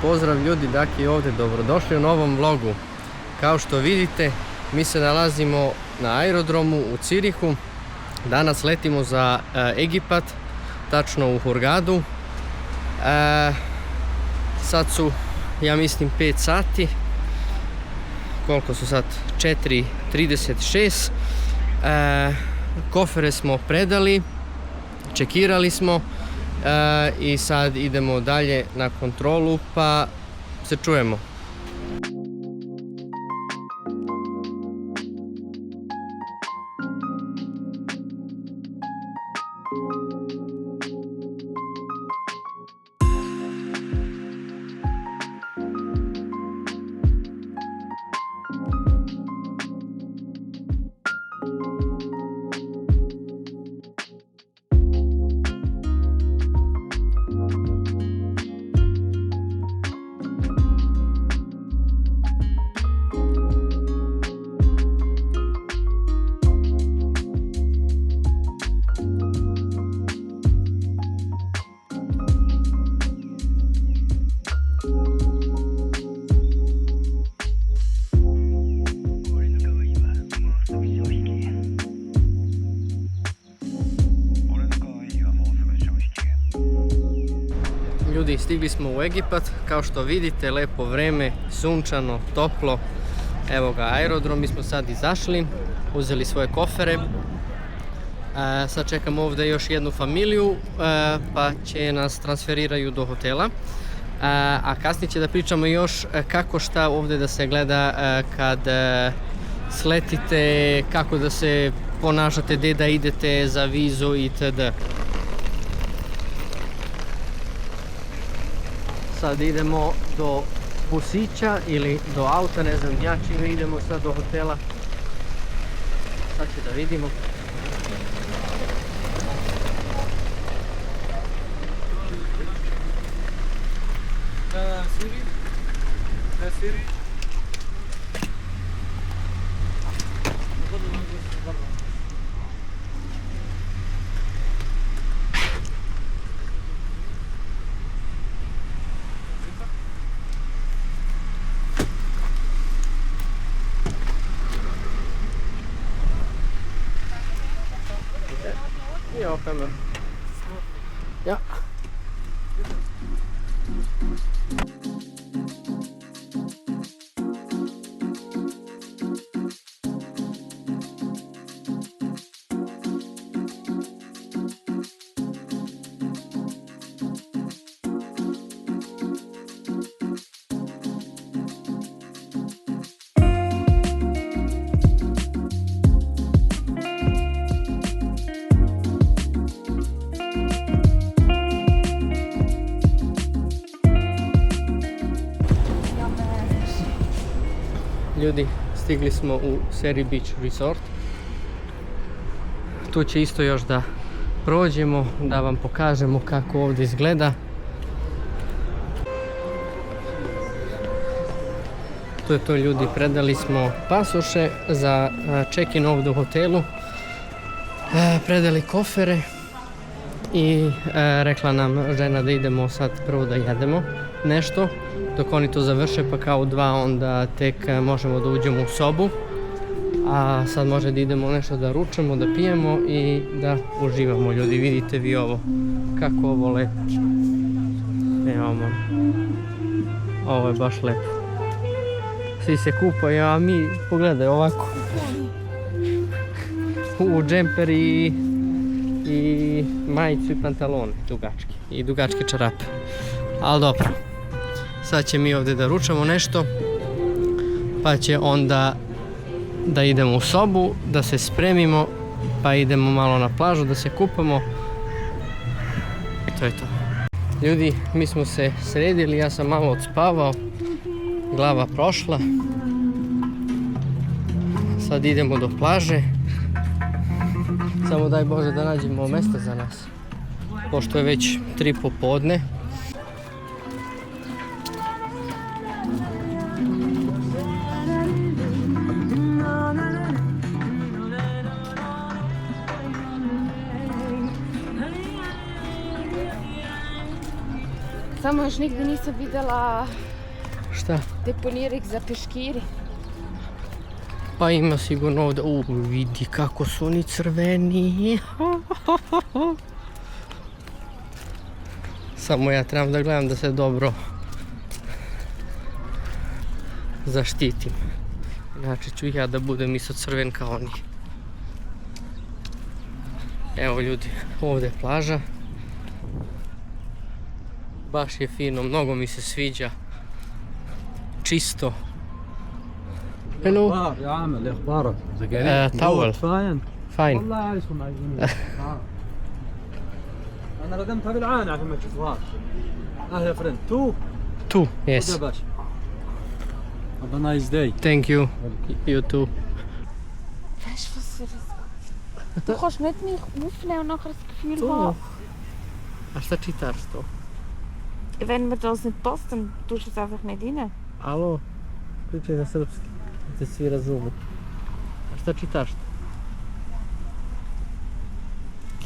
Pozdrav ljudi, Daki ovdje, dobrodošli u novom vlogu. Kao što vidite, mi se nalazimo na aerodromu u Cirihu. Danas letimo za Egipat, tačno u Hurgadu. Sad su, ja mislim, 5 sati. Koliko su sad? 4:36. Kofere smo predali, čekirali smo i sad idemo dalje na kontrolu, pa se čujemo. Ljudi, stigli smo u Egipat, kao što vidite, lepo vreme, sunčano, toplo. Evo ga aerodrom, mi smo sad izašli, uzeli svoje kofere. Sad čekamo ovdje još jednu familiju, pa će nas transferiraju do hotela. A kasnije će da pričamo još kako šta ovdje da se gleda kad sletite, kako da se ponašate, gdje da idete za vizu itd. Sad idemo do busića ili do auta, ne znam ja čime idemo sad do hotela. Sad će da vidimo. Siri? Ja, femmer. Ja. Ljudi, stigli smo u Seri Beach Resort. Tu će isto još da prođemo, da vam pokažemo kako ovdje izgleda. To je to, ljudi, predali smo pasoše za check-in ovdje u hotelu. Predali kofere i rekla nam žena da idemo sad prvo da jedemo nešto. Dok oni to završe, pa kao u 2 onda tek možemo da uđemo u sobu. A sad može da idemo nešto da ručamo, da pijemo i da uživamo. Ljudi, vidite vi ovo, kako ovo lepo. Evo, ovo je baš lepo. Svi se kupaju, a mi, pogledaj ovako. U džemper i majicu i pantalone dugački. I dugačke čarape. Ali dobro. Sad će mi ovdje da ručamo nešto, pa će onda da idemo u sobu, da se spremimo, pa idemo malo na plažu, da se kupamo. I to je to. Ljudi, mi smo se sredili, ja sam malo odspavao, glava prošla. Sad idemo do plaže. Samo daj Bože da nađemo mjesta za nas, pošto je već 3 popodne. Samo još nigdje nisam vidjela Šta? deponirik za peškiri. Pa ima sigurno ovdje. Vidi kako su oni crveni. Samo ja trebam da gledam da se dobro zaštitim. Inače ću ja da budem isto crven kao oni. Evo ljudi, ovdje je plaža. Baš je fino, mnogo mi se sviđa. Čisto. Hello. يا عامل اخبارك؟ تاول. فاين؟ Fine. والله عايشهم عايزين. انا ردمتها بالعانة عشان ما تشوفوهاش. اهلا فريند تو Tu, يا yes. باشا. Have a nice day. Thank you. You too. Weißt du, was das ist? Du kannst nicht mich aufnehmen und nachher das Gefühl Doch. haben, A šta čitaš to? wenn mir das nicht passt, dann tust du es einfach nicht rein. Alo, pričaj na srpski, da te svi razumu. A šta čitaš to?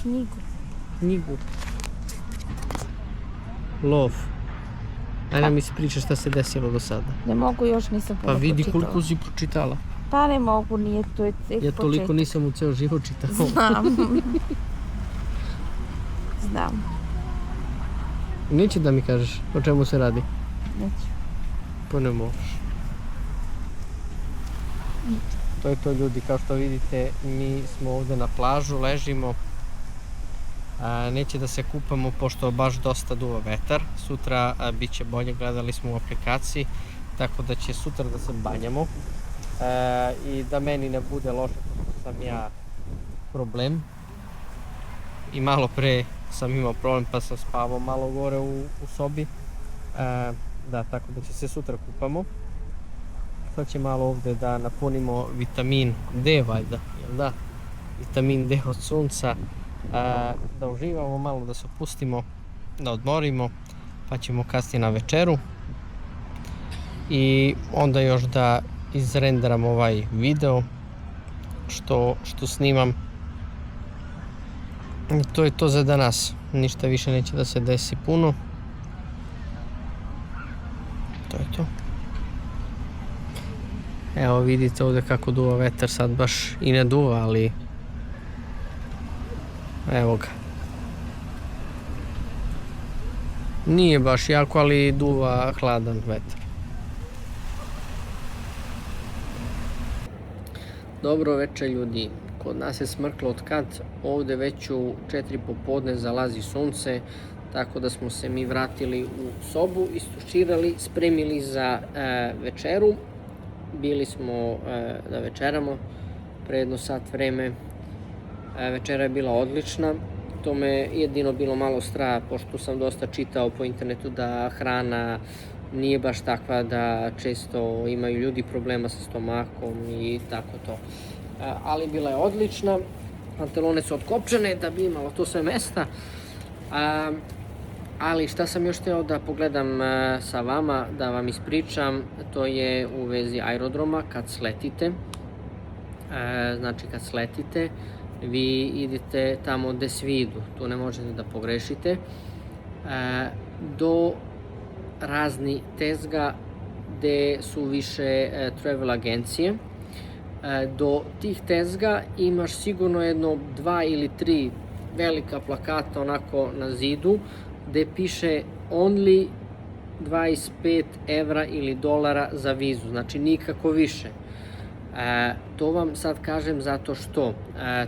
Knjigu. Knjigu. Lov. Ajde nam ispričaj šta se desilo do sada. Ne mogu, još nisam Pa puno vidi pročitala. koliko si pročitala. Pa ne mogu, nije to je tek Ja toliko početak. nisam u ceo život čitao. Znam. Znam, Neće da mi kažeš o čemu se radi? neću. Pa ne možeš. To je to ljudi, kao što vidite, mi smo ovdje na plažu, ležimo. Neće da se kupamo pošto baš dosta duva vetar. Sutra bit će bolje, gledali smo u aplikaciji, tako da će sutra da se banjamo. I da meni ne bude loše, pošto sam ja problem. I malo pre sam imao problem pa sam spavao malo gore u sobi. Da, tako da će se sutra kupamo. Sad će malo ovdje da napunimo vitamin D valjda, jel da? Vitamin D od sunca. Da uživamo malo, da se opustimo, da odmorimo, pa ćemo kasnije na večeru. I onda još da izrenderam ovaj video što snimam. To je to za danas, ništa više neće da se desi puno. To je to. Evo vidite ovdje kako duva vetar, sad baš i ne duva, ali evo ga. Nije baš jako, ali duva hladan vetar. Dobro večer ljudi, kod nas je smrklo od kad, ovdje već u 4 popodne zalazi sunce, tako da smo se mi vratili u sobu, istuširali, spremili za večeru. Bili smo da večeramo pre jedno sat vreme. Večera je bila odlična, to me jedino bilo malo strah, pošto sam dosta čitao po internetu da hrana nije baš takva, da često imaju ljudi problema sa stomakom i tako to. Ali bila je odlična, pantalone su otkopčane da bi imalo to sve mesta. Ali šta sam još hteo da pogledam sa vama, da vam ispričam, to je u vezi aerodroma kad sletite. Znači kad sletite, vi idete tamo gde svi idu, tu ne možete da pogrešite, do razni tezga gde su više travel agencije. Do tih tezga imaš sigurno jedno 2 ili 3 velika plakata onako na zidu gde piše only 25 evra ili dolara za vizu, znači nikako više. To vam sad kažem zato što,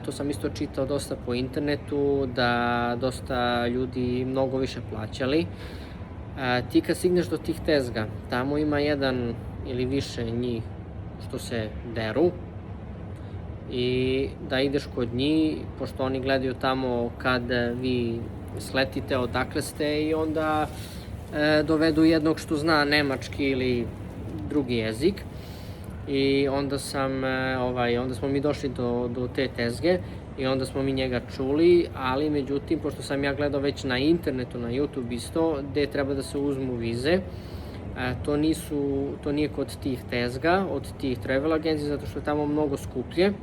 to sam isto čitao dosta po internetu, da dosta ljudi mnogo više plaćali. Ti kad stigneš do tih tezga, tamo ima jedan ili više njih što se deru i da ideš kod njih, pošto oni gledaju tamo kad vi sletite, odakle ste, i onda dovedu jednog što zna nemački ili drugi jezik. I onda smo mi došli do te tezge i onda smo mi njega čuli, ali međutim, pošto sam ja gledao već na internetu, na YouTube isto, gde treba da se uzmu vize, to nije kod tih tezga, od tih travel agencija, zato što je tamo mnogo skuplje.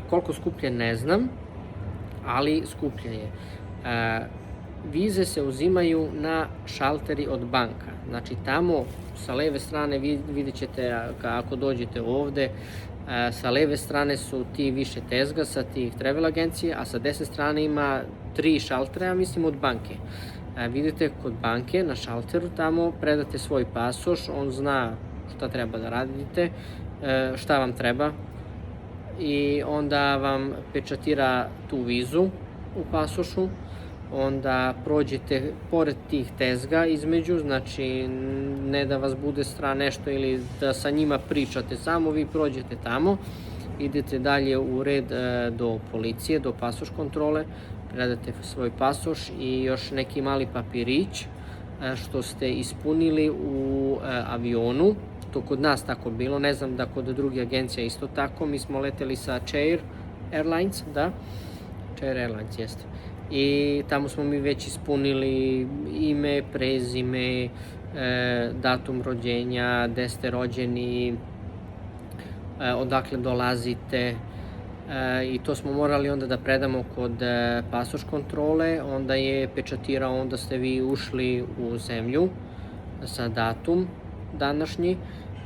Koliko skuplje ne znam, ali skuplje je. vize se uzimaju na šalteri od banka. Znači tamo sa leve strane vidjet ćete ako dođete ovde, sa leve strane su ti više tezga sa tih travel agencije, a sa desne strane ima 3 šaltera, ja mislim, od banke. Vidite kod banke na šalteru tamo predate svoj pasoš, on zna šta treba da radite, šta vam treba i onda vam pečatira tu vizu u pasošu, onda prođete pored tih tezga između, znači ne da vas bude strah nešto ili da sa njima pričate, samo vi prođete tamo, idete dalje u red do policije, do pasoš kontrole, predate svoj pasoš i još neki mali papirić što ste ispunili u avionu. To kod nas tako bilo, ne znam da kod drugih agencija isto tako. Mi smo leteli sa Chair Airlines, da, Chair Airlines jeste. I tamo smo mi već ispunili ime, prezime, datum rođenja, gde ste rođeni, odakle dolazite, i to smo morali onda da predamo kod pasoš kontrole, onda je pečatirao, onda ste vi ušli u zemlju sa datum današnji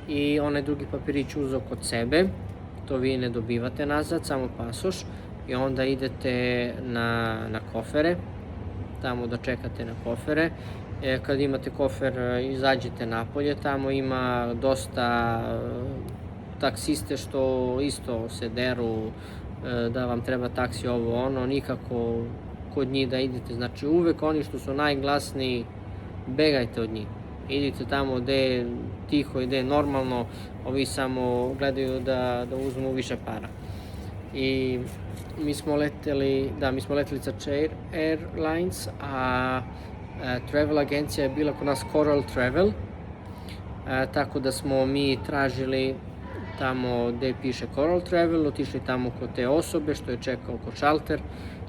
i onaj drugi papirić uzeo kod sebe, to vi ne dobivate nazad, samo pasoš, i onda idete na kofere, tamo da čekate na kofere. Kad imate kofer, izađete napolje, tamo ima dosta taksiste što isto se deru da vam treba taksi ovo ono, nikako kod njih da idete, znači uvek oni što su najglasniji, begajte od njih, idite tamo gde je tiho i gde je normalno, ovi samo gledaju da uzmu više para. I mi smo leteli sa Chair Airlines, a travel agencija je bila kod nas Coral Travel, tako da smo mi tražili tamo gde piše Coral Travel, otišli tamo kod te osobe što je čekao kod šalter,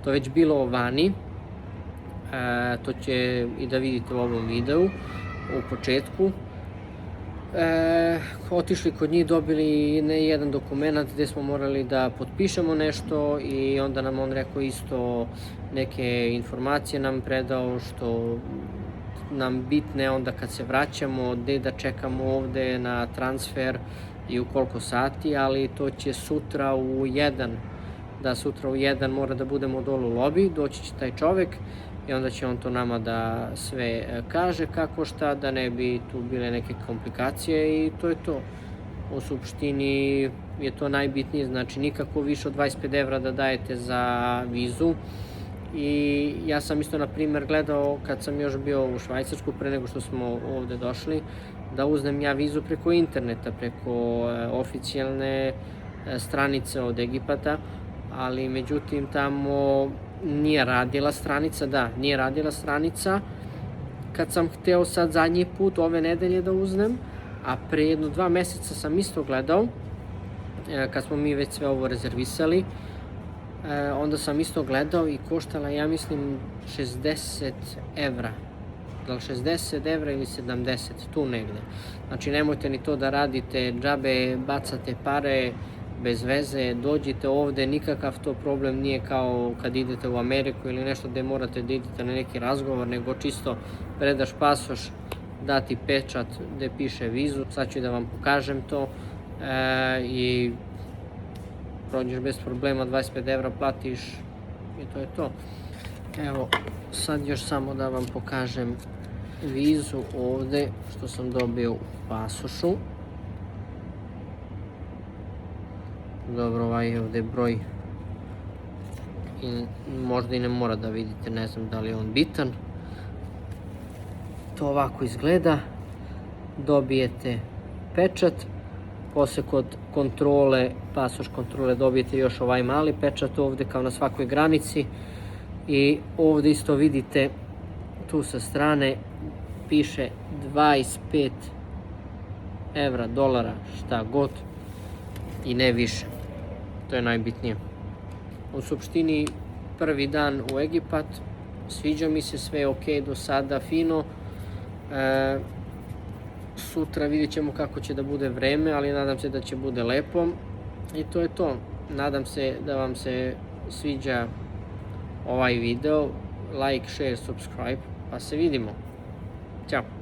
to je već bilo vani, to će i da vidite u ovom videu u početku. Otišli kod njih, dobili jedan dokument gde smo morali da potpišemo nešto i onda nam on rekao isto neke informacije nam predao što nam bitne onda kad se vraćamo, gde da čekamo ovde na transfer i u koliko sati, ali to će sutra u 1, da sutra u 1 mora da budemo dolu u lobi, doći će taj čovek i onda će on to nama da sve kaže kako šta, da ne bi tu bile neke komplikacije i to je to. U suštini je to najbitnije, znači nikako više od 25 evra da dajete za vizu. I ja sam isto, na primer, gledao kad sam još bio u Švajcarsku pre nego što smo ovde došli, da uznem ja vizu preko interneta, preko oficijalne stranice od Egipata, ali međutim tamo nije radila stranica, kad sam hteo sad zadnji put ove nedelje da uznem, a pre 2 meseca sam isto gledao, kad smo mi već sve ovo rezervisali, onda sam isto gledao i koštala, ja mislim, 60 evra. Da li 60 evra ili 70, tu negde. Znači nemojte ni to da radite, džabe bacate pare bez veze, dođite ovde, nikakav to problem nije kao kad idete u Ameriku ili nešto gde morate da idete na neki razgovor, nego čisto predaš pasoš, dati pečat gde piše vizu, sad ću da vam pokažem to i prođeš bez problema, 25 evra platiš i to je to. Evo, sad još samo da vam pokažem vizu ovde što sam dobio u pasošu. Dobro, ovaj je ovde broj i možda i ne mora da vidite, ne znam da li je on bitan. To ovako izgleda, dobijete pečat, posle kod kontrole, pasoš kontrole, dobijete još ovaj mali pečat ovde kao na svakoj granici i ovde isto vidite tu sa strane piše 25 evra, dolara, šta god i ne više. To je najbitnije. U suštini prvi dan u Egipat, sviđa mi se, sve ok do sada, fino. Sutra vidjet ćemo kako će da bude vreme, ali nadam se da će bude lepo i to je to. Nadam se da vam se sviđa ovaj video. like, share, subscribe, pa se vidimo. Ćao!